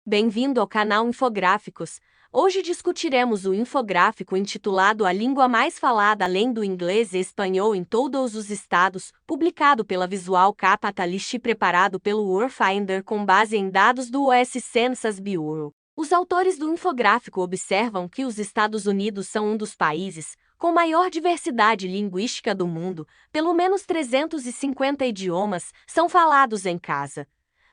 Bem-vindo ao canal Infográficos. Hoje discutiremos o infográfico intitulado A Língua Mais Falada Além do Inglês e Espanhol em Todos os Estados, publicado pela Visual Capitalist e preparado pelo Wordfinder com base em dados do US Census Bureau. Os autores do infográfico observam que os Estados Unidos são um dos países com maior diversidade linguística do mundo, pelo menos 350 idiomas são falados em casa.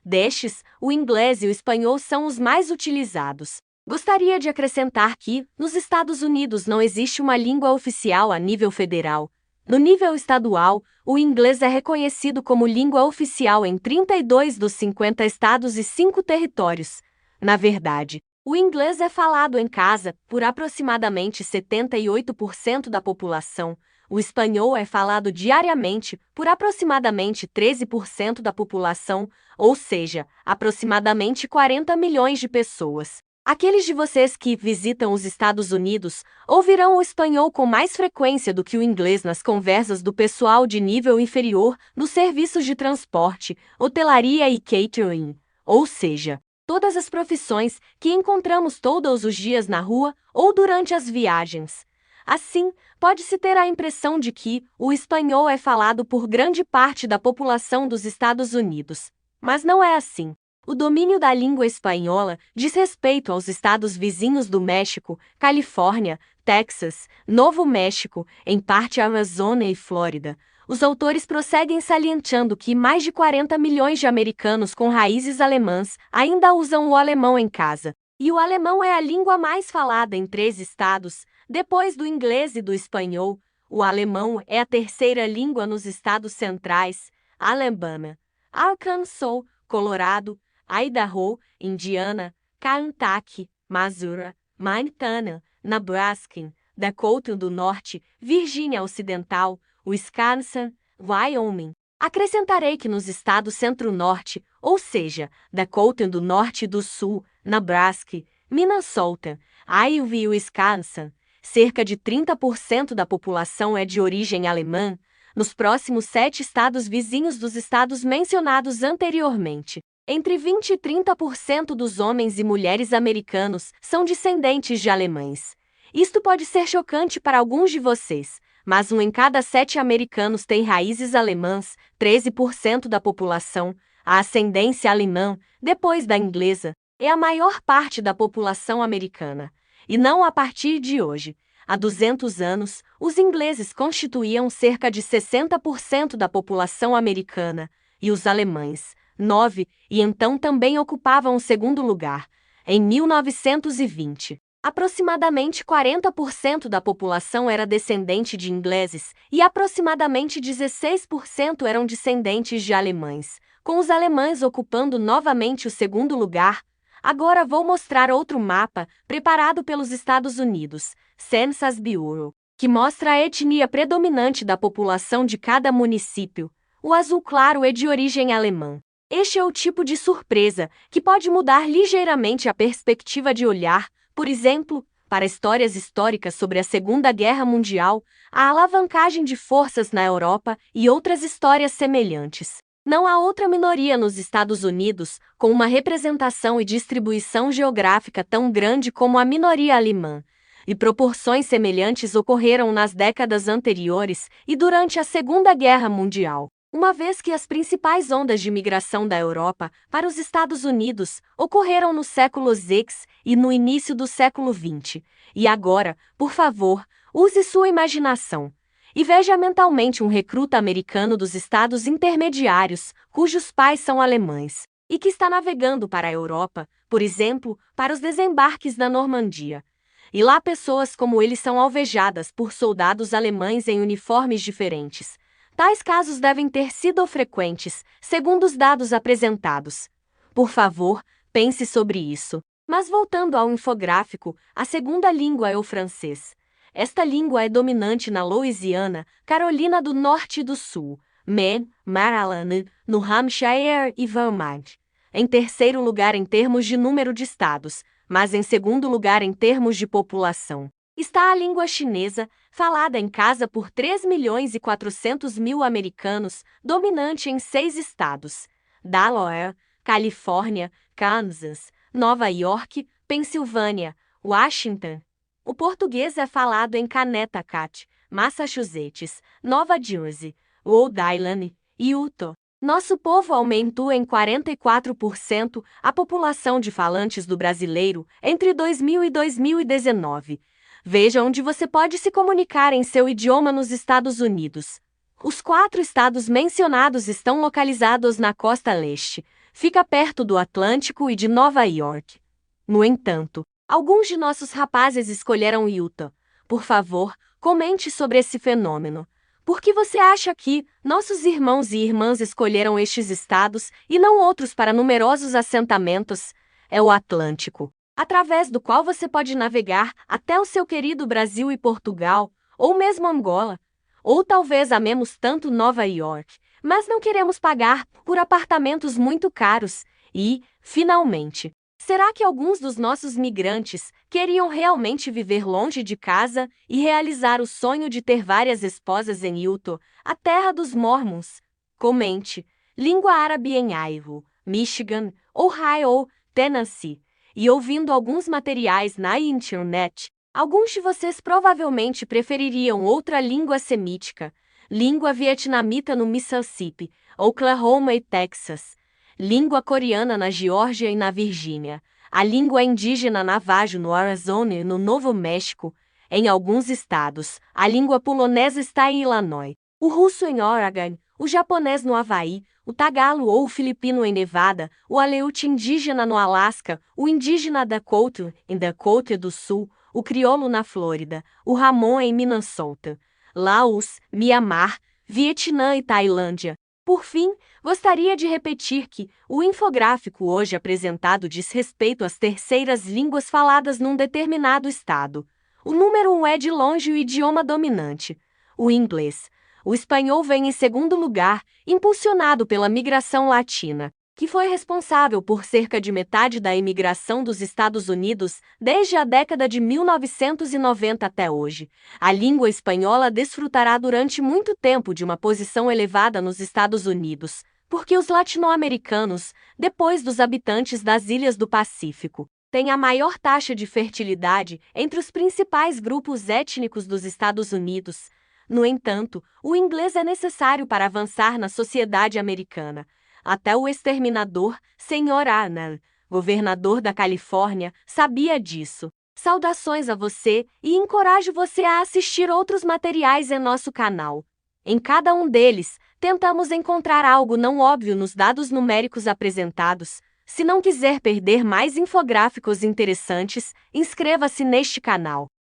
Destes, o inglês e o espanhol são os mais utilizados. Gostaria de acrescentar que, nos Estados Unidos não existe uma língua oficial a nível federal. No nível estadual, o inglês é reconhecido como língua oficial em 32 dos 50 estados e 5 territórios. Na verdade, o inglês é falado em casa por aproximadamente 78% da população. O espanhol é falado diariamente por aproximadamente 13% da população, ou seja, aproximadamente 40 milhões de pessoas. Aqueles de vocês que visitam os Estados Unidos ouvirão o espanhol com mais frequência do que o inglês nas conversas do pessoal de nível inferior nos serviços de transporte, hotelaria e catering, ou seja, todas as profissões que encontramos todos os dias na rua ou durante as viagens. Assim, pode-se ter a impressão de que o espanhol é falado por grande parte da população dos Estados Unidos. Mas não é assim. O domínio da língua espanhola diz respeito aos estados vizinhos do México, Califórnia, Texas, Novo México, em parte Amazônia e Flórida. Os autores prosseguem salientando que mais de 40 milhões de americanos com raízes alemãs ainda usam o alemão em casa. E o alemão é a língua mais falada em 3 estados, depois do inglês e do espanhol. O alemão é a terceira língua nos estados centrais: Alabama, Arkansas, Colorado, Idaho, Indiana, Kentucky, Missouri, Montana, Nebraska, Dakota do Norte, Virgínia Ocidental, Wisconsin, Wyoming. Acrescentarei que nos estados centro-norte, ou seja, Dakota do Norte e do Sul, Nebraska, Minnesota, Iowa e Wisconsin, cerca de 30% da população é de origem alemã. Nos próximos 7 estados vizinhos dos estados mencionados anteriormente, entre 20 e 30% dos homens e mulheres americanos são descendentes de alemães. Isto pode ser chocante para alguns de vocês, mas 1 em cada 7 americanos tem raízes alemãs, 13% da população. A ascendência alemã, depois da inglesa, é a maior parte da população americana. E não a partir de hoje. Há 200 anos, os ingleses constituíam cerca de 60% da população americana, e os alemães, 9%, e então também ocupavam o segundo lugar. Em 1920, aproximadamente 40% da população era descendente de ingleses e aproximadamente 16% eram descendentes de alemães, com os alemães ocupando novamente o segundo lugar. Agora vou mostrar outro mapa, preparado pelos Estados Unidos, Census Bureau, que mostra a etnia predominante da população de cada município. O azul claro é de origem alemã. Este é o tipo de surpresa que pode mudar ligeiramente a perspectiva de olhar, por exemplo, para histórias históricas sobre a Segunda Guerra Mundial, a alavancagem de forças na Europa e outras histórias semelhantes. Não há outra minoria nos Estados Unidos com uma representação e distribuição geográfica tão grande como a minoria alemã, e proporções semelhantes ocorreram nas décadas anteriores e durante a Segunda Guerra Mundial, uma vez que as principais ondas de migração da Europa para os Estados Unidos ocorreram no século X e no início do século XX. E agora, por favor, use sua imaginação e veja mentalmente um recruta americano dos estados intermediários, cujos pais são alemães, e que está navegando para a Europa, por exemplo, para os desembarques na Normandia. E lá pessoas como ele são alvejadas por soldados alemães em uniformes diferentes. Tais casos devem ter sido frequentes, segundo os dados apresentados. Por favor, pense sobre isso. Mas voltando ao infográfico, a segunda língua é o francês. Esta língua é dominante na Louisiana, Carolina do Norte e do Sul, Maine, Maryland, New Hampshire e Vermont. Em terceiro lugar em termos de número de estados, mas em segundo lugar em termos de população, está a língua chinesa, falada em casa por 3.400.000 americanos, dominante em 6 estados: Delaware, Califórnia, Kansas, Nova York, Pensilvânia, Washington. O português é falado em Connecticut, Massachusetts, Nova Jersey, Rhode Island e Utah. Nosso povo aumentou em 44% a população de falantes do brasileiro entre 2000 e 2019. Veja onde você pode se comunicar em seu idioma nos Estados Unidos. Os 4 estados mencionados estão localizados na costa leste, fica perto do Atlântico e de Nova York. No entanto, alguns de nossos rapazes escolheram Utah. Por favor, comente sobre esse fenômeno. Por que você acha que nossos irmãos e irmãs escolheram estes estados e não outros para numerosos assentamentos? É o Atlântico, através do qual você pode navegar até o seu querido Brasil e Portugal, ou mesmo Angola. Ou talvez amemos tanto Nova York, mas não queremos pagar por apartamentos muito caros. E, finalmente, será que alguns dos nossos migrantes queriam realmente viver longe de casa e realizar o sonho de ter várias esposas em Utah, a terra dos Mormons? Comente. Língua árabe em Iowa, Michigan, Ohio, Tennessee. E ouvindo alguns materiais na internet, alguns de vocês provavelmente prefeririam outra língua semítica, língua vietnamita no Mississippi, Oklahoma e Texas, língua coreana na Geórgia e na Virgínia, a língua indígena navajo no Arizona e no Novo México, em alguns estados, a língua polonesa está em Illinois, o russo em Oregon, o japonês no Havaí, o tagalo ou o filipino em Nevada, o aleute indígena no Alasca, o indígena Dakota em Dakota do Sul, o crioulo na Flórida, o Ramon em Minnesota, Laos, Mianmar, Vietnã e Tailândia. Por fim, gostaria de repetir que o infográfico hoje apresentado diz respeito às terceiras línguas faladas num determinado estado. O número 1 é de longe o idioma dominante, o inglês. O espanhol vem em segundo lugar, impulsionado pela migração latina, que foi responsável por cerca de metade da imigração dos Estados Unidos desde a década de 1990 até hoje. A língua espanhola desfrutará durante muito tempo de uma posição elevada nos Estados Unidos, porque os latino-americanos, depois dos habitantes das ilhas do Pacífico, têm a maior taxa de fertilidade entre os principais grupos étnicos dos Estados Unidos. No entanto, o inglês é necessário para avançar na sociedade americana. Até o exterminador, Sr. Arnold, governador da Califórnia, sabia disso. Saudações a você e encorajo você a assistir outros materiais em nosso canal. Em cada um deles, tentamos encontrar algo não óbvio nos dados numéricos apresentados. Se não quiser perder mais infográficos interessantes, inscreva-se neste canal.